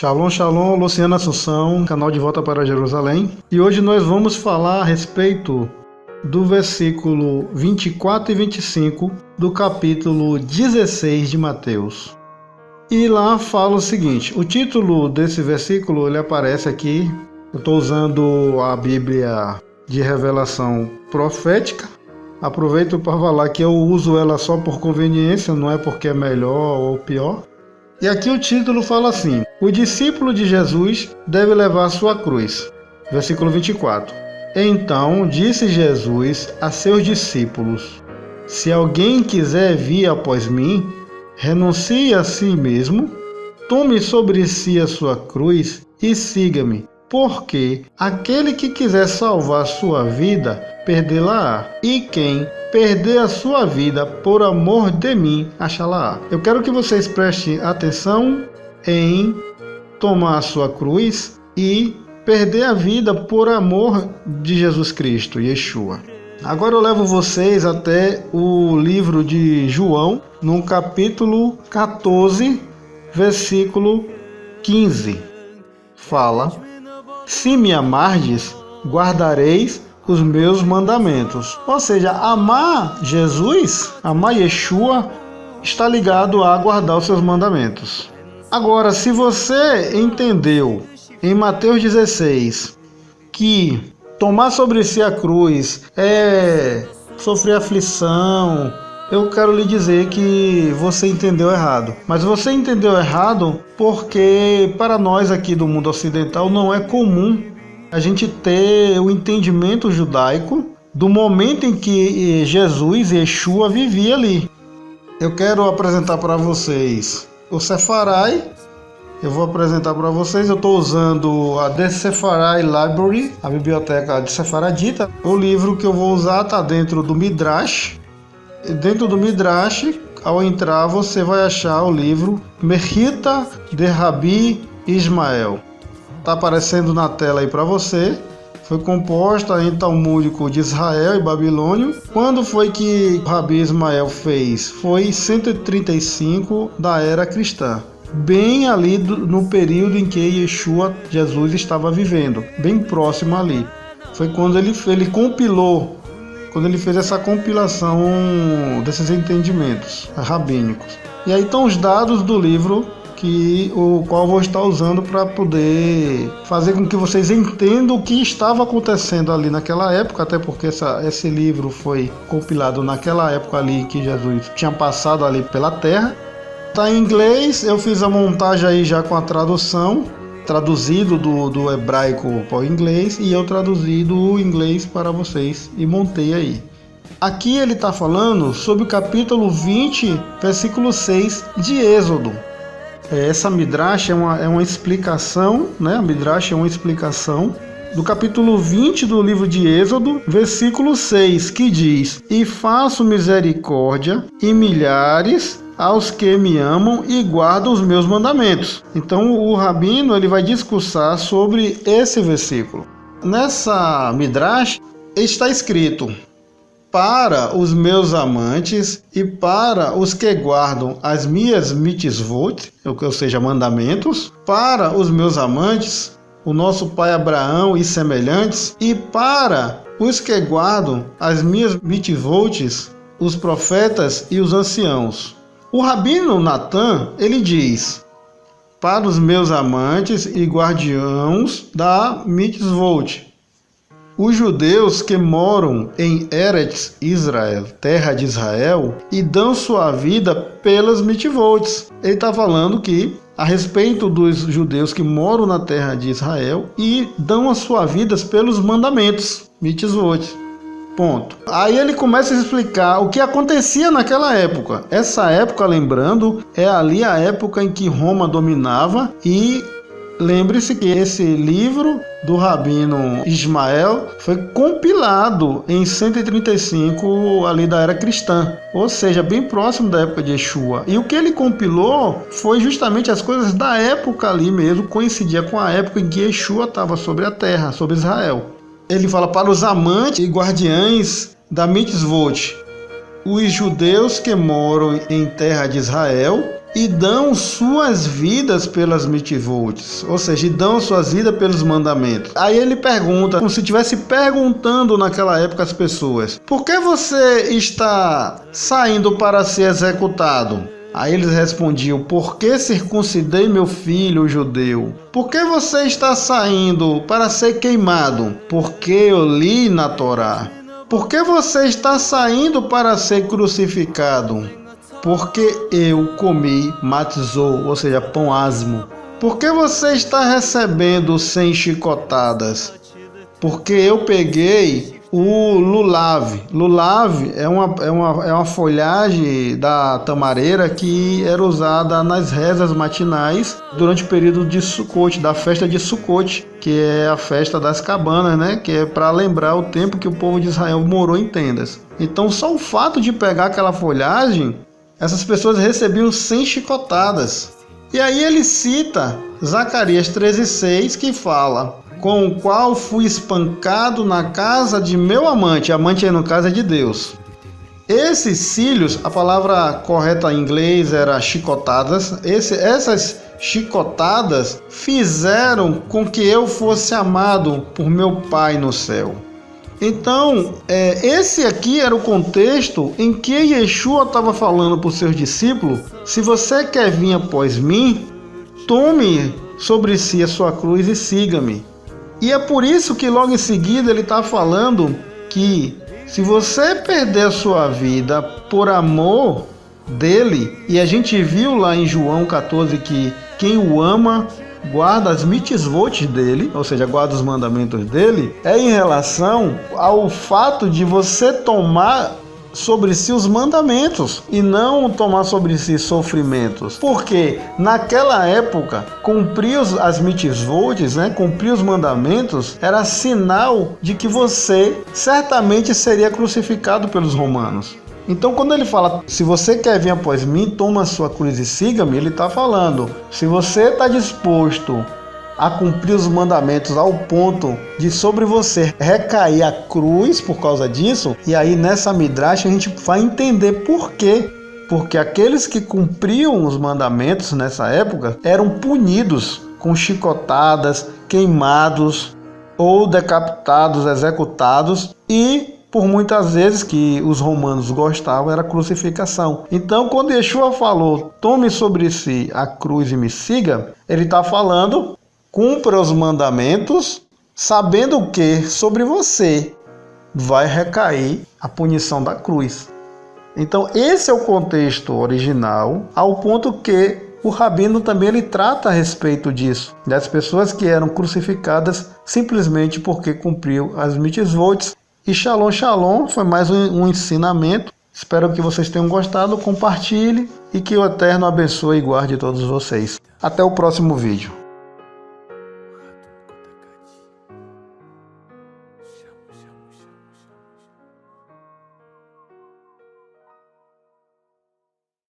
Shalom, shalom, Luciana Assunção, canal De Volta para Jerusalém. E hoje nós vamos falar a respeito do versículo 24 e 25 do capítulo 16 de Mateus. E lá fala o seguinte, o título desse versículo ele aparece aqui, eu estou usando a Bíblia de Revelação Profética. Aproveito para falar que eu uso ela só por conveniência, não é porque é melhor ou pior. E aqui o título fala assim: o discípulo de Jesus deve levar a sua cruz. Versículo 24. Então disse Jesus a seus discípulos: se alguém quiser vir após mim, renuncie a si mesmo, tome sobre si a sua cruz e siga-me. Porque aquele que quiser salvar sua vida, perdê-la-á. E quem perder a sua vida por amor de mim, achá-la-á. Eu quero que vocês prestem atenção em tomar a sua cruz e perder a vida por amor de Jesus Cristo, Yeshua. Agora eu levo vocês até o livro de João, no capítulo 14, versículo 15. Fala: se me amardes, guardareis os meus mandamentos. Ou seja, amar Jesus, amar Yeshua, está ligado a guardar os seus mandamentos. Agora, se você entendeu em Mateus 16 que tomar sobre si a cruz é sofrer aflição, eu quero lhe dizer que você entendeu errado. Mas você entendeu errado porque para nós aqui do mundo ocidental não é comum a gente ter o entendimento judaico do momento em que Jesus, Yeshua, vivia ali. Eu quero apresentar para vocês o Sefarai. Eu vou apresentar para vocês, eu estou usando a The Sefarai Library, a biblioteca de Sefaradita. O livro que eu vou usar está dentro do Midrash. Dentro do Midrash, ao entrar, você vai achar o livro Mechita de Rabi Ismael. Está aparecendo na tela aí para você. Foi composta em Talmúdico de Israel e Babilônio. Quando foi que Rabi Ismael fez? Foi 135 da era cristã. Bem ali no período em que Yeshua, Jesus, estava vivendo. Bem próximo ali. Foi quando ele compilou. Quando ele fez essa compilação desses entendimentos rabínicos. E aí estão os dados do livro o qual eu vou estar usando para poder fazer com que vocês entendam o que estava acontecendo ali naquela época, até porque esse livro foi compilado naquela época ali que Jesus tinha passado ali pela terra. Está em inglês, eu fiz a montagem aí já com a tradução, traduzido do hebraico para o inglês, e eu traduzi do inglês para vocês e montei aí. Aqui ele está falando sobre o capítulo 20, versículo 6 de Êxodo. Essa Midrash é uma explicação, né? A Midrash é uma explicação do capítulo 20 do livro de Êxodo, versículo 6, que diz: e faço misericórdia e milhares aos que me amam e guardam os meus mandamentos. Então o rabino ele vai discursar sobre esse versículo. Nessa Midrash está escrito: para os meus amantes e para os que guardam as minhas mitzvot, ou seja, mandamentos, para os meus amantes, o nosso pai Abraão e semelhantes, e para os que guardam as minhas mitzvot, os profetas e os anciãos. O rabino Natan, ele diz: para os meus amantes e guardiãos da mitzvot, os judeus que moram em Eretz Israel, terra de Israel, e dão sua vida pelas mitzvot. Ele está falando que a respeito dos judeus que moram na terra de Israel e dão as suas vidas pelos mandamentos, mitzvot. Ponto. Aí ele começa a explicar o que acontecia naquela época. Essa época, lembrando, é ali a época em que Roma dominava, e lembre-se que esse livro do Rabino Ismael foi compilado em 135 ali da era cristã, ou seja, bem próximo da época de Yeshua. E o que ele compilou foi justamente as coisas da época ali mesmo, coincidia com a época em que Yeshua estava sobre a terra, sobre Israel. ele fala para os amantes e guardiães da mitzvot, os judeus que moram em terra de Israel e dão suas vidas pelas mitzvot, ou seja, dão suas vidas pelos mandamentos. Aí ele pergunta, como se estivesse perguntando naquela época as pessoas: por que você está saindo para ser executado? Aí eles respondiam: porque circuncidei meu filho o judeu. Por que você está saindo para ser queimado? Porque eu li na Torá. Por que você está saindo para ser crucificado? Porque eu comi matzô, ou seja, pão asmo. Por que você está recebendo 100 chicotadas? Porque eu peguei o lulav. Lulav é uma folhagem da tamareira que era usada nas rezas matinais durante o período de Sukkot, da festa de Sukkot, que é a festa das cabanas, né? Que é para lembrar o tempo que o povo de Israel morou em tendas. Então, só o fato de pegar aquela folhagem, essas pessoas recebiam 100 chicotadas. E aí ele cita Zacarias 13,6, que fala: com o qual fui espancado na casa de meu amante. Amante aí no caso é de Deus. Esses cílios, a palavra correta em inglês era chicotadas. Essas chicotadas fizeram com que eu fosse amado por meu Pai no céu. Então, esse aqui era o contexto em que Yeshua estava falando para os seus discípulos: se você quer vir após mim, tome sobre si a sua cruz e siga-me. E é por isso que logo em seguida ele está falando que se você perder a sua vida por amor dele, e a gente viu lá em João 14 que quem o ama guarda as mitzvot dele, ou seja, guarda os mandamentos dele, é em relação ao fato de você tomar sobre si os mandamentos e não tomar sobre si sofrimentos. Porque naquela época, cumprir as mitzvot, né, cumprir os mandamentos, era sinal de que você certamente seria crucificado pelos romanos. Então, quando ele fala: se você quer vir após mim, toma a sua cruz e siga-me, ele está falando: se você está disposto a cumprir os mandamentos ao ponto de sobre você recair a cruz por causa disso, e aí nessa midrash a gente vai entender por quê. Porque aqueles que cumpriam os mandamentos nessa época eram punidos com chicotadas, queimados ou decapitados, executados, e por muitas vezes que os romanos gostavam era a crucificação. Então, quando Yeshua falou: tome sobre si a cruz e me siga, ele está falando: cumpra os mandamentos, sabendo que sobre você vai recair a punição da cruz. Então, esse é o contexto original, ao ponto que o rabino também ele trata a respeito disso, das pessoas que eram crucificadas simplesmente porque cumpriu as mitzvot. E shalom, shalom, foi mais um ensinamento. Espero que vocês tenham gostado, compartilhe e que o Eterno abençoe e guarde todos vocês. Até o próximo vídeo.